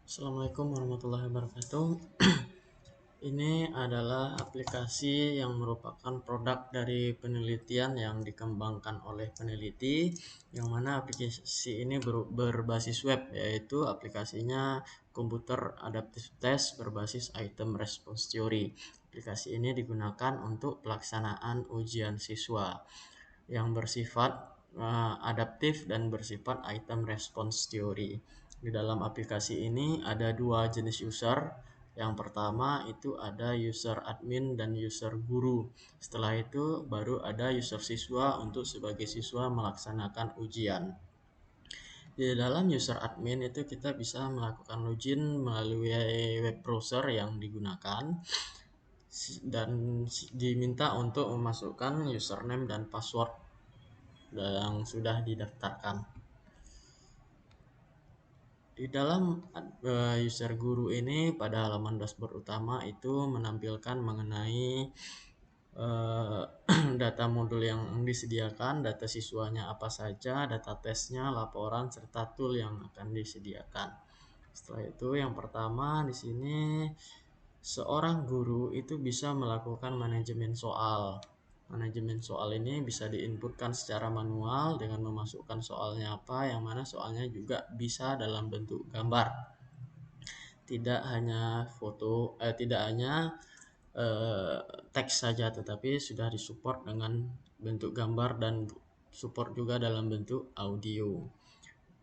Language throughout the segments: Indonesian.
Assalamualaikum warahmatullahi wabarakatuh. Ini adalah aplikasi yang merupakan produk dari penelitian yang dikembangkan oleh peneliti, yang mana aplikasi ini berbasis web, yaitu aplikasinya Computer Adaptive Test berbasis Item Response Theory. Aplikasi ini digunakan untuk pelaksanaan ujian siswa yang bersifat adaptif dan bersifat item response theory. Di dalam aplikasi ini ada dua jenis user. Yang pertama itu ada user admin dan user guru. Setelah itu baru ada user siswa untuk sebagai siswa melaksanakan ujian. Di dalam user admin itu kita bisa melakukan login melalui web browser yang digunakan dan diminta untuk memasukkan username dan password yang sudah didaftarkan. Di dalam user guru ini pada halaman dashboard utama itu menampilkan mengenai data modul yang disediakan, data siswanya apa saja, data tesnya, laporan, serta tool yang akan disediakan. Setelah itu yang pertama di sini seorang guru itu bisa melakukan manajemen soal. Manajemen soal ini bisa diinputkan secara manual dengan memasukkan soalnya apa, yang mana soalnya juga bisa dalam bentuk gambar. Tidak hanya tidak hanya teks saja, tetapi sudah disupport dengan bentuk gambar dan support juga dalam bentuk audio.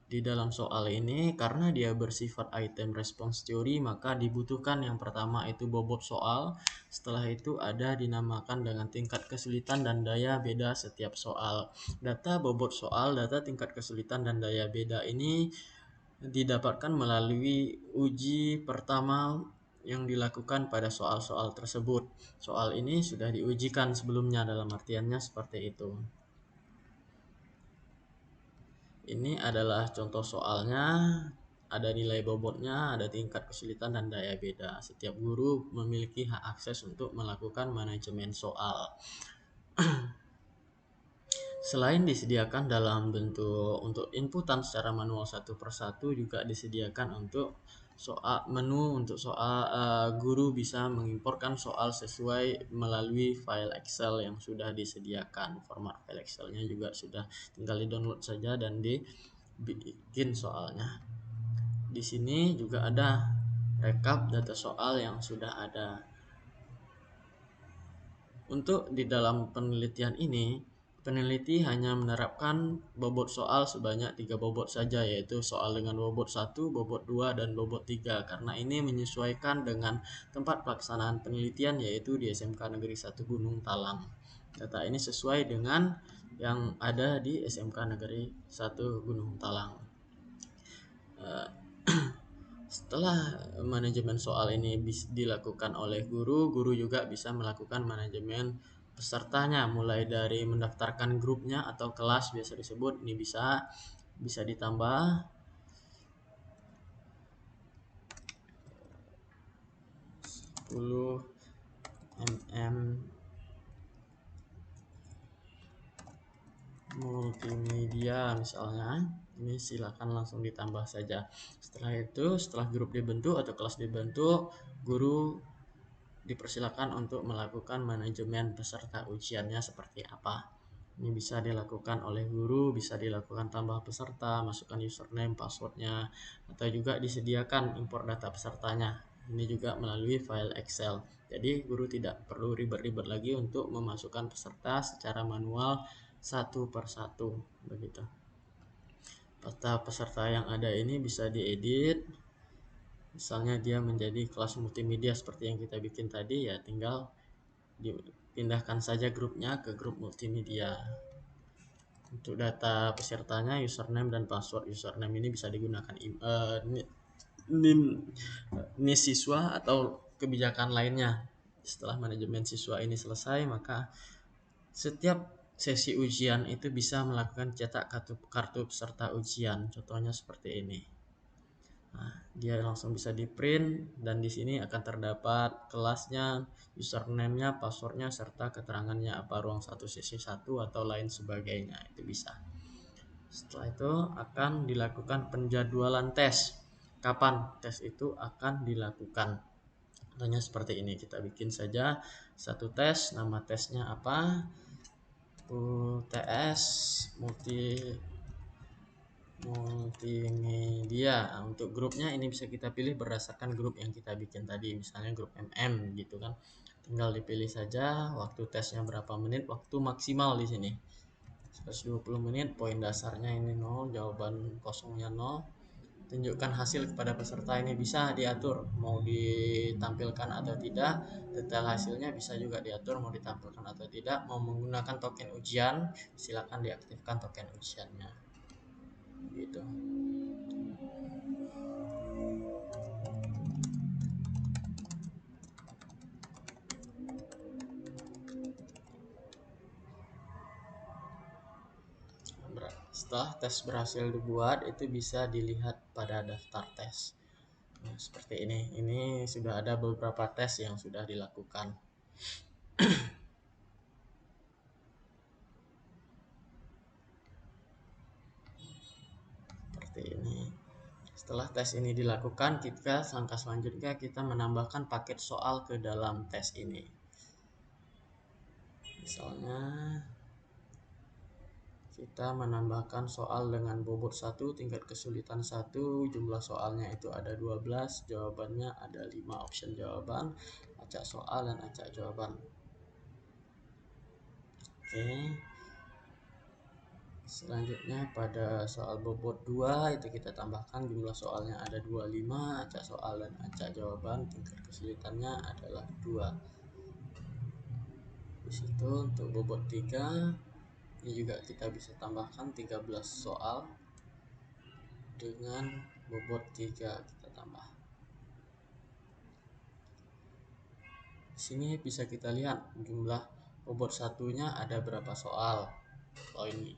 Di dalam soal ini, karena dia bersifat item response theory, maka dibutuhkan yang pertama itu bobot soal. Setelah itu ada dinamakan dengan tingkat kesulitan dan daya beda setiap soal. Data bobot soal, data tingkat kesulitan dan daya beda ini didapatkan melalui uji pertama yang dilakukan pada soal-soal tersebut. Soal ini sudah diujikan sebelumnya, dalam artiannya seperti itu. Ini adalah contoh soalnya, ada nilai bobotnya, ada tingkat kesulitan dan daya beda. Setiap guru memiliki hak akses untuk melakukan manajemen soal. Selain disediakan dalam bentuk untuk inputan secara manual satu persatu, juga disediakan untuk menu untuk soal. Guru bisa mengimporkan soal sesuai melalui file Excel yang sudah disediakan. Format file Excelnya juga sudah, tinggal di download saja dan dibikin soalnya. Di sini juga ada rekap data soal yang sudah ada. Untuk di dalam penelitian ini, peneliti hanya menerapkan bobot soal sebanyak 3 bobot saja, yaitu soal dengan bobot 1, bobot 2, dan bobot 3, karena ini menyesuaikan dengan tempat pelaksanaan penelitian, yaitu di SMK Negeri 1 Gunung Talang. Data ini sesuai dengan yang ada di SMK Negeri 1 Gunung Talang. Setelah manajemen soal ini dilakukan oleh guru, guru juga bisa melakukan manajemen pesertanya, mulai dari mendaftarkan grupnya atau kelas biasa disebut. Ini bisa ditambah multimedia misalnya. Ini silakan langsung ditambah saja. Setelah itu, setelah grup dibentuk atau kelas dibentuk, guru dipersilakan untuk melakukan manajemen peserta ujiannya seperti apa. Ini bisa dilakukan oleh guru, bisa dilakukan tambah peserta, masukkan username, passwordnya, atau juga disediakan impor data pesertanya. Ini juga melalui file Excel. Jadi guru tidak perlu ribet-ribet lagi untuk memasukkan peserta secara manual satu persatu, begitu. Data peserta yang ada ini bisa diedit. Misalnya dia menjadi kelas multimedia seperti yang kita bikin tadi, ya tinggal dipindahkan saja grupnya ke grup multimedia. Untuk data pesertanya, username dan password. Username ini bisa digunakan NIM siswa atau kebijakan lainnya. Setelah manajemen siswa ini selesai, maka setiap sesi ujian itu bisa melakukan cetak kartu peserta ujian. Contohnya seperti ini. Nah, dia langsung bisa di print, dan di sini akan terdapat kelasnya, username-nya, passwordnya, serta keterangannya apa ruang 1 sesi 1 atau lain sebagainya. Itu bisa. Setelah itu akan dilakukan penjadwalan tes. kapan tes itu akan dilakukan. Contohnya seperti ini, kita bikin saja satu tes, nama tesnya apa, UTS multimedia. Nah, untuk grupnya ini bisa kita pilih berdasarkan grup yang kita bikin tadi, misalnya grup MM gitu kan. Tinggal dipilih saja waktu tesnya berapa menit, waktu maksimal di sini 120 menit, poin dasarnya ini 0, jawaban kosongnya 0. Tunjukkan hasil kepada peserta, ini bisa diatur mau ditampilkan atau tidak, detail hasilnya bisa juga diatur mau ditampilkan atau tidak. Mau menggunakan token ujian, silakan diaktifkan token ujiannya gitu. Setelah tes berhasil dibuat, itu bisa dilihat pada daftar tes. Nah, seperti ini. Ini sudah ada beberapa tes yang sudah dilakukan. Seperti ini. Setelah tes ini dilakukan, langkah selanjutnya kita menambahkan paket soal ke dalam tes ini. Misalnya kita menambahkan soal dengan bobot 1, tingkat kesulitan 1, jumlah soalnya itu ada 12, jawabannya ada 5 option jawaban, acak soal dan acak jawaban. Oke. Selanjutnya pada soal bobot 2 itu kita tambahkan jumlah soalnya ada 25, acak soal dan acak jawaban, tingkat kesulitannya adalah 2. Di situ untuk bobot 3 ini juga kita bisa tambahkan 13 soal dengan bobot 3 kita tambah. Di sini bisa kita lihat jumlah bobot satunya ada berapa soal. Oh ini.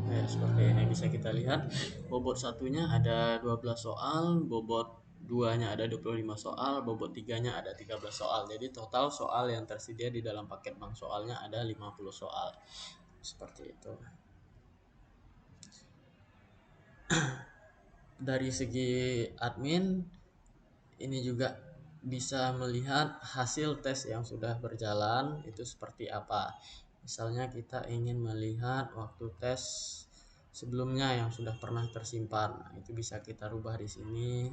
Nah, seperti ini bisa kita lihat bobot satunya ada 12 soal, bobot 2-nya ada 25 soal, bobot 3-nya ada 13 soal. Jadi total soal yang tersedia di dalam paket bank soalnya ada 50 soal. Seperti itu. Dari segi admin ini juga bisa melihat hasil tes yang sudah berjalan itu seperti apa. Misalnya kita ingin melihat waktu tes sebelumnya yang sudah pernah tersimpan. Nah, itu bisa kita rubah di sini.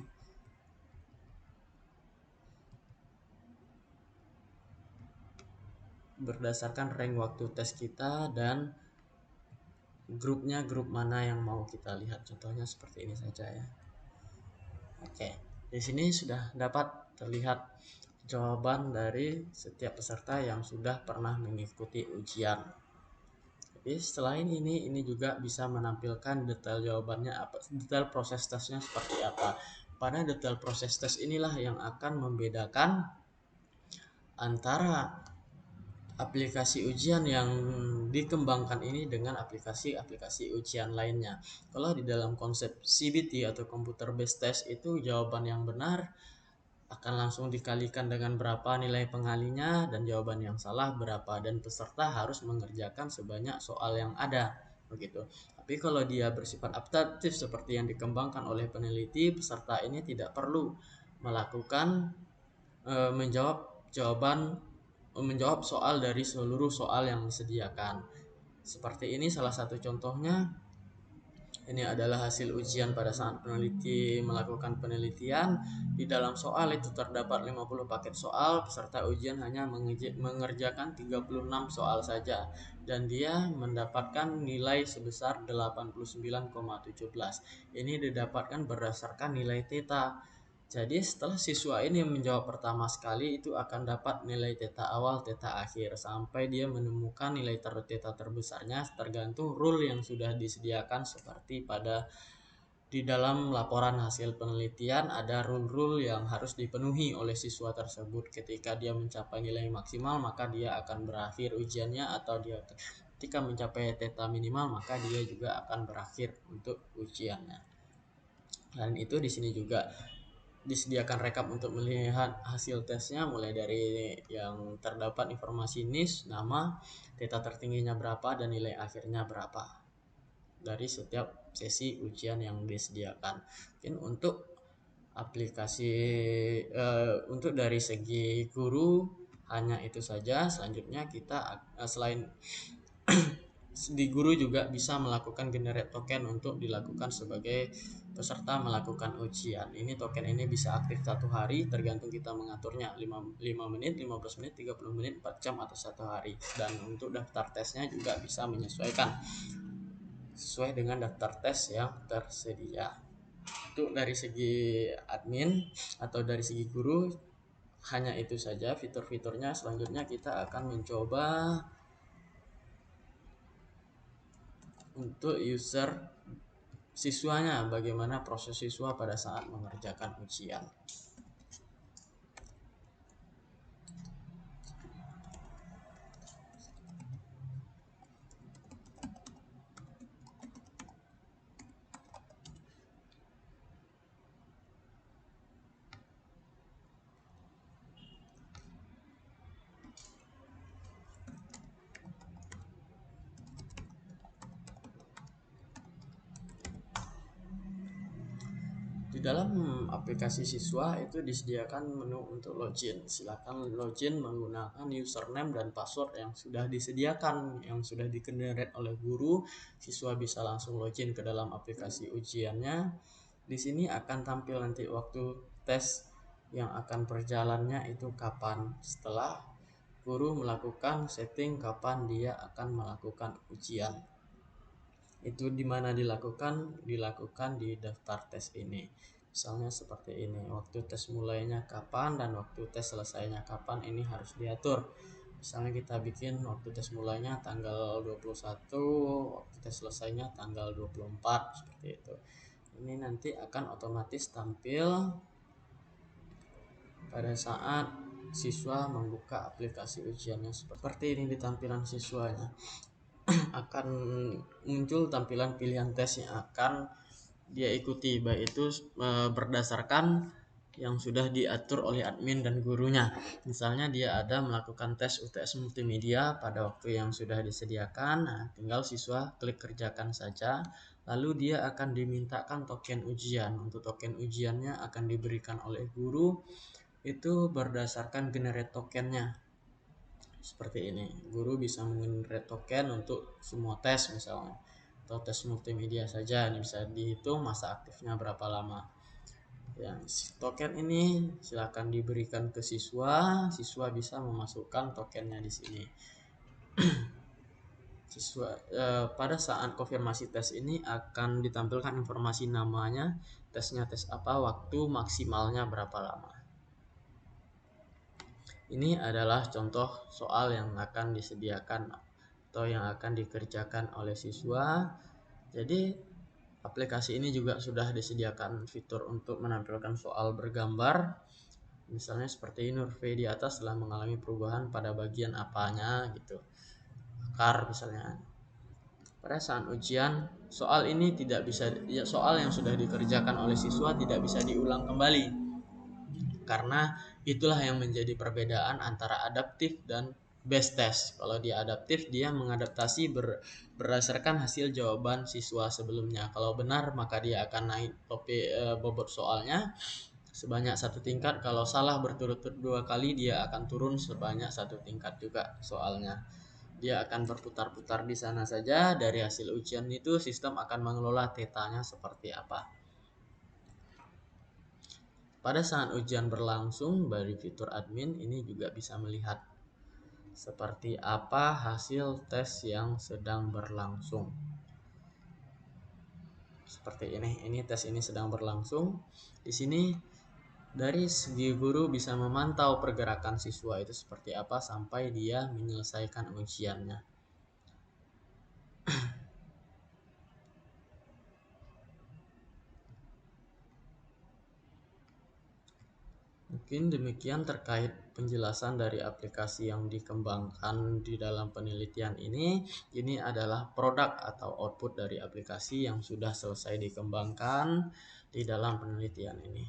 Berdasarkan rank waktu tes kita dan grupnya grup mana yang mau kita lihat. Contohnya seperti ini saja ya. Oke, di sini sudah dapat terlihat jawaban dari setiap peserta yang sudah pernah mengikuti ujian. Jadi selain ini juga bisa menampilkan detail jawabannya apa, detail proses tesnya seperti apa. Pada detail proses tes inilah yang akan membedakan antara aplikasi ujian yang dikembangkan ini dengan aplikasi-aplikasi ujian lainnya. Kalau di dalam konsep CBT atau computer based test itu jawaban yang benar akan langsung dikalikan dengan berapa nilai pengalinya dan jawaban yang salah berapa, dan peserta harus mengerjakan sebanyak soal yang ada begitu. Tapi kalau dia bersifat adaptif seperti yang dikembangkan oleh peneliti, peserta ini tidak perlu melakukan menjawab soal dari seluruh soal yang disediakan. Seperti ini salah satu contohnya. Ini adalah hasil ujian pada saat peneliti melakukan penelitian. Di dalam soal itu terdapat 50 paket soal, peserta ujian hanya mengerjakan 36 soal saja dan dia mendapatkan nilai sebesar 89,17. Ini didapatkan berdasarkan nilai theta. Jadi setelah siswa ini menjawab pertama sekali itu akan dapat nilai theta awal, theta akhir sampai dia menemukan nilai theta terbesarnya tergantung rule yang sudah disediakan seperti pada di dalam laporan hasil penelitian ada rule-rule yang harus dipenuhi oleh siswa tersebut. Ketika dia mencapai nilai maksimal maka dia akan berakhir ujiannya, atau dia ketika mencapai theta minimal maka dia juga akan berakhir untuk ujiannya. Dan itu di sini juga disediakan rekap untuk melihat hasil tesnya, mulai dari yang terdapat informasi NIS, nama, theta tertingginya berapa, dan nilai akhirnya berapa dari setiap sesi ujian yang disediakan. Mungkin untuk aplikasi untuk dari segi guru hanya itu saja. Selanjutnya kita selain di guru juga bisa melakukan generate token untuk dilakukan sebagai peserta melakukan ujian. Ini token ini bisa aktif 1 hari, tergantung kita mengaturnya 5 menit, 15 menit, 30 menit, 4 jam atau 1 hari. Dan untuk daftar tesnya juga bisa menyesuaikan sesuai dengan daftar tes yang tersedia. Itu dari segi admin atau dari segi guru hanya itu saja fitur-fiturnya. Selanjutnya kita akan mencoba untuk user siswanya, bagaimana proses siswa pada saat mengerjakan ujian. Di dalam aplikasi siswa itu disediakan menu untuk login. Silakan login menggunakan username dan password yang sudah disediakan, yang sudah di-generate oleh guru. Siswa bisa langsung login ke dalam aplikasi ujiannya. Di sini akan tampil nanti waktu tes yang akan berjalannya itu kapan, setelah guru melakukan setting kapan dia akan melakukan ujian. Itu dimana dilakukan di daftar tes ini. Misalnya seperti ini, waktu tes mulainya kapan dan waktu tes selesainya kapan, ini harus diatur. Misalnya kita bikin waktu tes mulainya tanggal 21, waktu tes selesainya tanggal 24, seperti itu. Ini nanti akan otomatis tampil pada saat siswa membuka aplikasi ujiannya. Seperti ini di tampilan siswanya. Akan muncul tampilan pilihan tes yang akan dia ikuti, baik itu berdasarkan yang sudah diatur oleh admin dan gurunya. Misalnya dia ada melakukan tes UTS multimedia pada waktu yang sudah disediakan, nah tinggal siswa klik kerjakan saja, lalu dia akan dimintakan token ujian. Untuk token ujiannya akan diberikan oleh guru itu berdasarkan generate tokennya. Seperti ini, guru bisa menggenerate token untuk semua tes misalnya, atau tes multimedia saja. Ini bisa dihitung masa aktifnya berapa lama. Yang token ini silakan diberikan ke siswa. Siswa bisa memasukkan tokennya di sini. Siswa pada saat konfirmasi tes ini akan ditampilkan informasi namanya, tesnya tes apa, waktu maksimalnya berapa lama. Ini adalah contoh soal yang akan disediakan atau yang akan dikerjakan oleh siswa. Jadi aplikasi ini juga sudah disediakan fitur untuk menampilkan soal bergambar. Misalnya seperti Nurve di atas telah mengalami perubahan pada bagian apanya gitu. Akar misalnya. Pada saat ujian, soal ini tidak bisa, soal yang sudah dikerjakan oleh siswa tidak bisa diulang kembali. Karena itulah yang menjadi perbedaan antara adaptif dan base test. Kalau dia adaptif, dia mengadaptasi berdasarkan hasil jawaban siswa sebelumnya. Kalau benar, maka dia akan naik bobot soalnya sebanyak 1 tingkat. Kalau salah berturut-turut 2 kali, dia akan turun sebanyak 1 tingkat juga soalnya. Dia akan berputar-putar di sana saja. Dari hasil ujian itu, sistem akan mengelola tetanya seperti apa. Pada saat ujian berlangsung, dari fitur admin ini juga bisa melihat seperti apa hasil tes yang sedang berlangsung. Seperti ini tes ini sedang berlangsung. Di sini dari segi guru bisa memantau pergerakan siswa itu seperti apa sampai dia menyelesaikan ujiannya. Mungkin demikian terkait penjelasan dari aplikasi yang dikembangkan di dalam penelitian ini. Ini adalah produk atau output dari aplikasi yang sudah selesai dikembangkan di dalam penelitian ini.